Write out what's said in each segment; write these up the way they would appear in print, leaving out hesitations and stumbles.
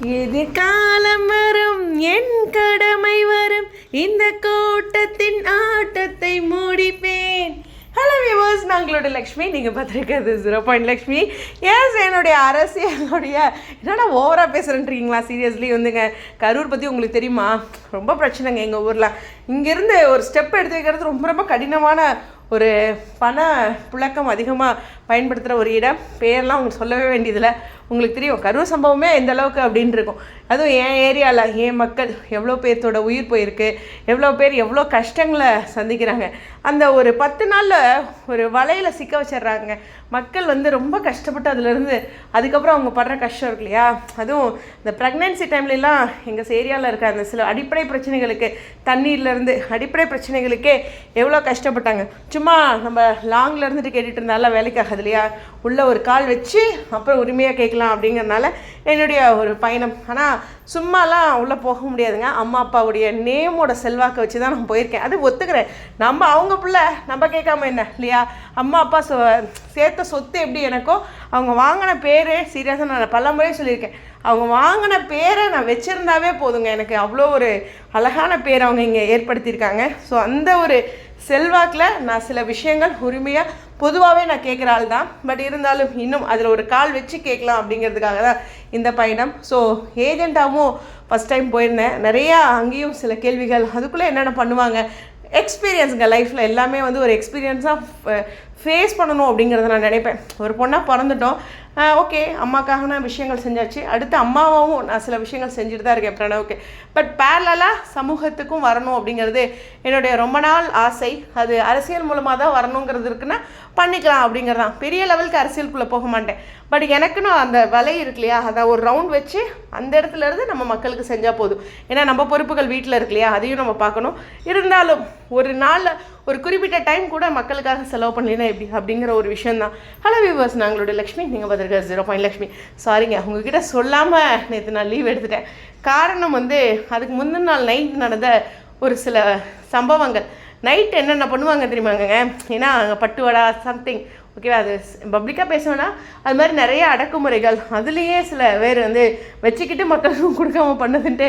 எதிர்காலம் வரும் என் கடமை வரும் இந்த கூட்டத்தின் ஆட்டத்தை முடிப்பேன். ஹலோ வியூவர்ஸ், நான் உங்களோட லக்ஷ்மி. நீங்கள் பார்த்துருக்கிறது 0 லக்ஷ்மி. எஸ், என்னுடைய அரசியலுடைய என்னடா ஓவராக பேசுகிறேன்றீங்களா? சீரியஸ்லி வந்துங்க, கரூர் பற்றி உங்களுக்கு தெரியுமா? ரொம்ப பிரச்சனைங்க எங்கள் ஊரில். இங்கேருந்து ஒரு ஸ்டெப் எடுத்து வைக்கிறது ரொம்ப ரொம்ப கடினமான ஒரு பண புழக்கம் அதிகமாக பயன்படுத்துகிற ஒரு இடம். பேரெலாம் உங்களுக்கு சொல்லவே வேண்டியதில்லை. உங்களுக்கு தெரியும் கரூர் சம்பவமே எந்த அளவுக்கு அப்படின்னு இருக்கும். அதுவும் என் ஏரியாவில் என் மக்கள் எவ்வளோ பேர்த்தோட உயிர் போயிருக்கு, எவ்வளோ பேர் எவ்வளோ கஷ்டங்களை சந்திக்கிறாங்க. அந்த ஒரு 10 நாளில் ஒரு வலையில் சிக்க வச்சிடுறாங்க. மக்கள் ரொம்ப கஷ்டப்பட்டு அதுலேருந்து அதுக்கப்புறம் அவங்க படுற கஷ்டம் இருக்கு இல்லையா? அதுவும் இந்த ப்ரெக்னென்சி டைம்லலாம் எங்கள் ஏரியாவில் இருக்க அந்த சில அடிப்படை பிரச்சனைகளுக்கு, தண்ணீர்லேருந்து அடிப்படை பிரச்சனைகளுக்கே எவ்வளோ கஷ்டப்பட்டாங்க. சும்மா நம்ம லாங்கில் இருந்துட்டு கேட்டுட்டு இருந்தாலும் வேலைக்கு ஆகாது இல்லையா? உள்ளே ஒரு கால் வச்சு அப்புறம் உரிமையாக கேட்கலாம் அப்படிங்கிறதுனால என்னுடைய ஒரு பயணம். ஆனால் சும்மாலாம் உள்ளே போக முடியாதுங்க. அம்மா அப்பாவுடைய நேமோட செல்வாக்கை வச்சு தான் நான் போயிருக்கேன். அது ஒத்துக்கிறேன். நம்ம அவங்க பிள்ளை நம்ம கேட்காம என்ன இல்லையா? அம்மா அப்பா சேர்த்த சொத்து எப்படி எனக்கோ, அவங்க வாங்கின பேர் சீரியஸாக நான் பல முறை சொல்லியிருக்கேன். அவங்க வாங்கின பேரை நான் வச்சுருந்தாவே போதுங்க. எனக்கு அவ்வளோ ஒரு அழகான பேர் அவங்க இங்கே ஏற்படுத்தியிருக்காங்க. ஸோ அந்த ஒரு செல்வாக்கில் நான் சில விஷயங்கள் உரிமையாக பொதுவாகவே நான் கேட்குற ஆள் தான். பட் இருந்தாலும் இன்னும் அதில் ஒரு கால் வச்சு கேட்கலாம் அப்படிங்கிறதுக்காக தான் இந்த பயணம். ஸோ ஏஜெண்ட்டாகவும் ஃபஸ்ட் டைம் போயிருந்தேன். நிறையா அங்கேயும் சில கேள்விகள், அதுக்குள்ளே என்னென்ன பண்ணுவாங்க, எக்ஸ்பீரியன்ஸுங்க. லைஃப்பில் எல்லாமே ஒரு எக்ஸ்பீரியன்ஸாக ஃபேஸ் பண்ணணும் அப்படிங்கிறத நான் நினைப்பேன். ஒரு பொண்ணாக பிறந்துட்டோம், ஓகே, அம்மாக்காக நான் விஷயங்கள் செஞ்சாச்சு. அடுத்து அம்மாவும் நான் சில விஷயங்கள் செஞ்சுட்டு தான் இருக்கேன் பிரணவுக்கு. பட் பேரலாக சமூகத்துக்கும் வரணும் அப்படிங்கிறது என்னுடைய ரொம்ப நாள் ஆசை. அது அரசியல் மூலமாக தான் வரணுங்கிறது இருக்குன்னா பண்ணிக்கலாம் அப்படிங்கிறது தான். பெரிய லெவலுக்கு அரசியலுக்குள்ளே போக மாட்டேன். பட் எனக்குன்னு அந்த வலை இருக்கு இல்லையா, அதை ஒரு ரவுண்ட் வச்சு அந்த இடத்துல இருந்து நம்ம மக்களுக்கு செஞ்சால் போதும். ஏன்னா நம்ம பொறுப்புகள் வீட்டில் இருக்கு இல்லையா, அதையும் நம்ம பார்க்கணும். இருந்தாலும் ஒரு நாளில் ஒரு குறிப்பிட்ட டைம் கூட மக்களுக்காக செலவு பண்ணலைன்னா எப்படி அப்படிங்கிற ஒரு விஷயந்தான். ஹலோ வியூவர்ஸ், நான் உங்களோட லக்ஷ்மி. நீங்கள் பார்த்துருக்க 0 லக்ஷ்மி. சாரிங்க, உங்ககிட்ட சொல்லாமல் நேற்று நான் லீவ் எடுத்துட்டேன். காரணம் அதுக்கு முந்தின நாள் நைட் நடந்த ஒரு சில சம்பவங்கள். நைட் என்னென்ன பண்ணுவாங்க தெரியுமாங்க? ஏன்னா அங்கே பட்டுவடா சம்திங், ஓகேவா, அது பப்ளிக்காக பேசுவேன்னா அது மாதிரி நிறைய அடக்குமுறைகள், அதுலேயே சில பேர் வச்சுக்கிட்டு மக்களுக்கும் கொடுக்காம பண்ணதுன்ட்டு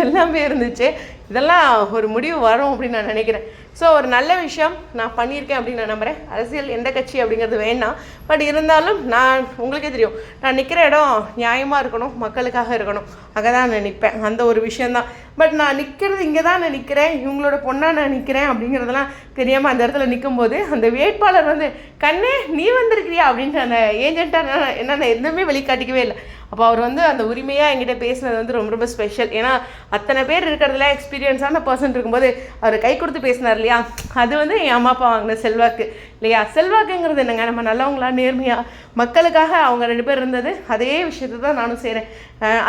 எல்லாமே இருந்துச்சு. இதெல்லாம் ஒரு முடிவு வரும் அப்படின்னு நான் நினைக்கிறேன். ஸோ ஒரு நல்ல விஷயம் நான் பண்ணியிருக்கேன் அப்படின்னு நான் நம்புகிறேன். அரசியல் எந்த கட்சி அப்படிங்கிறது வேணாம். பட் இருந்தாலும் நான் உங்களுக்கே தெரியும், நான் நிற்கிற இடம் நியாயமாக இருக்கணும், மக்களுக்காக இருக்கணும். அங்கே தான் நான் நிற்பேன். அந்த ஒரு விஷயந்தான். பட் நான் நிற்கிறது இங்கே தான் நான் நிற்கிறேன், இவங்களோட பொண்ணாக நான் நிற்கிறேன் அப்படிங்கிறதெல்லாம் தெரியாமல் அந்த இடத்துல நிற்கும்போது அந்த வேட்பாளர் கண்ணே நீ வந்திருக்கிறியா அப்படின்ட்டு அந்த ஏஜென்ட்டாக என்ன எதுவுமே வெளிக்காட்டிக்கவே இல்லை. அப்போ அவர் அந்த உரிமையாக என்கிட்ட பேசினது ரொம்ப ரொம்ப ஸ்பெஷல். ஏன்னா அத்தனை பேர் இருக்கிறதுல எக்ஸ்பீரியன்ஸான பர்சன் இருக்கும்போது அவர் கை கொடுத்து பேசினார் இல்லையா, அது என் அம்மா அப்பா வாங்கின செல்வாக்கு இல்லையா? செல்வாக்குங்கிறது என்னங்க, நம்ம நல்லவங்களா நேர்மையாக மக்களுக்காக அவங்க 2 பேர் இருந்தது. அதே விஷயத்தை தான் நானும் செய்கிறேன்.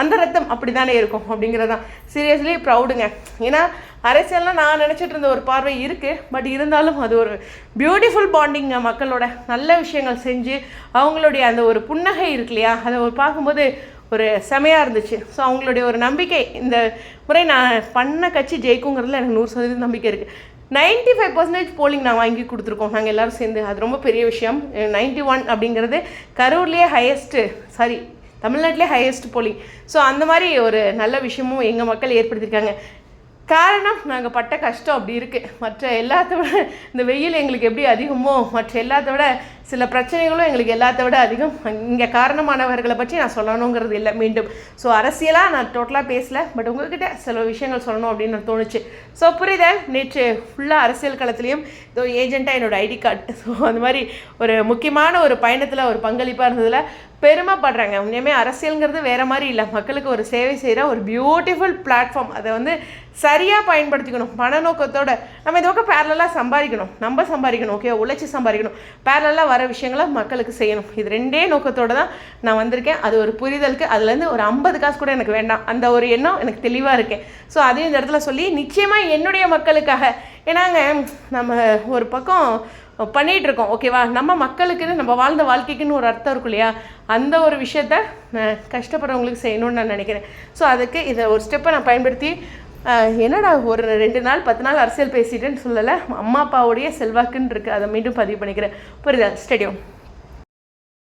அந்த ரத்தம் அப்படி தானே இருக்கும் அப்படிங்கிறதான் சீரியஸ்லி ப்ரௌடுங்க. ஏன்னா அரசியல்லாம் நான் நினச்சிட்டு இருந்த ஒரு பார்வை இருக்குது. பட் இருந்தாலும் அது ஒரு பியூட்டிஃபுல் பாண்டிங்க. மக்களோட நல்ல விஷயங்கள் செஞ்சு அவங்களுடைய அந்த ஒரு புன்னகை இருக்கு இல்லையா, அதை பார்க்கும்போது ஒரு செமையாக இருந்துச்சு. ஸோ அவங்களுடைய ஒரு நம்பிக்கை, இந்த முறை நான் பண்ண கட்சி ஜெயிக்குங்கிறதுல எனக்கு 100% நம்பிக்கை இருக்குது. 95% போலிங் நான் வாங்கி கொடுத்துருக்கோம் நாங்கள் எல்லோரும் சேர்ந்து. அது ரொம்ப பெரிய விஷயம். 91 அப்படிங்கிறது கரூர்லேயே தமிழ்நாட்டிலே ஹையஸ்ட் போலிங். ஸோ அந்த மாதிரி ஒரு நல்ல விஷயமும் எங்கள் மக்கள் ஏற்படுத்தியிருக்காங்க. காரணம் நாங்கள் பட்ட கஷ்டம் அப்படி இருக்குது. மற்ற எல்லாத்த விட இந்த வெயில் எங்களுக்கு எப்படி அதிகமோ, மற்ற எல்லாத்த விட சில பிரச்சனைகளும் எங்களுக்கு எல்லாத்த விட அதிகம். இங்கே காரணமானவர்களை பற்றி நான் சொல்லணுங்கிறது இல்லை மீண்டும். ஸோ அரசியலாக நான் டோட்டலாக பேசலை. பட் உங்கள்கிட்ட சில விஷயங்கள் சொல்லணும் அப்படின்னு நான் தோணுச்சு. ஸோ புரியுதல், நேற்று ஃபுல்லாக அரசியல் களத்துலேயும் இதோ ஏஜெண்ட்டாக என்னோடய ஐடி கார்டு. ஸோ அந்த மாதிரி ஒரு முக்கியமான ஒரு பயணத்தில் ஒரு பங்களிப்பாக இருந்ததில் பெருமைப்படுறாங்க. உண்மையுமே அரசியலுங்கிறது வேறு மாதிரி இல்லை, மக்களுக்கு ஒரு சேவை செய்கிற ஒரு பியூட்டிஃபுல் பிளாட்ஃபார்ம். அதை சரியாக பயன்படுத்திக்கணும். பண நோக்கத்தோடு நம்ம இந்த பக்கம் பேரலாக சம்பாதிக்கணும், நம்ம சம்பாதிக்கணும், ஓகே, உழைச்சி சம்பாதிக்கணும், பேரலாக வர விஷயங்களை மக்களுக்கு செய்யணும். இது 2 நோக்கத்தோடு தான் நான் வந்திருக்கேன். அது ஒரு புரிதலுக்கு அதுலேருந்து ஒரு 50 காசு கூட எனக்கு வேண்டாம், அந்த ஒரு எண்ணம் எனக்கு தெளிவாக இருக்கேன். ஸோ அதையும் இந்த இடத்துல சொல்லி நிச்சயமாக என்னுடைய மக்களுக்காக, ஏன்னாங்க நம்ம ஒரு பக்கம் பண்ணிகிட்ருக்கோம், ஓகேவா, நம்ம மக்களுக்குன்னு நம்ம வாழ்ந்த வாழ்க்கைக்குன்னு ஒரு அர்த்தம் இருக்கும் இல்லையா, அந்த ஒரு விஷயத்த கஷ்டப்படுறவங்களுக்கு செய்யணும்னு நான் நினைக்கிறேன். ஸோ அதுக்கு இதை ஒரு ஸ்டெப்பை நான் பயன்படுத்தி என்னடா ஒரு 2 நாள் 10 நாள் அரசியல் பேசிட்டேன்னு சொல்லலை, அம்மா அப்பாவுடைய செல்வாக்குன்னு இருக்குது, அதை மீண்டும் பதிவு பண்ணிக்கிறேன். புரியுதா? ஸ்டேடியம்.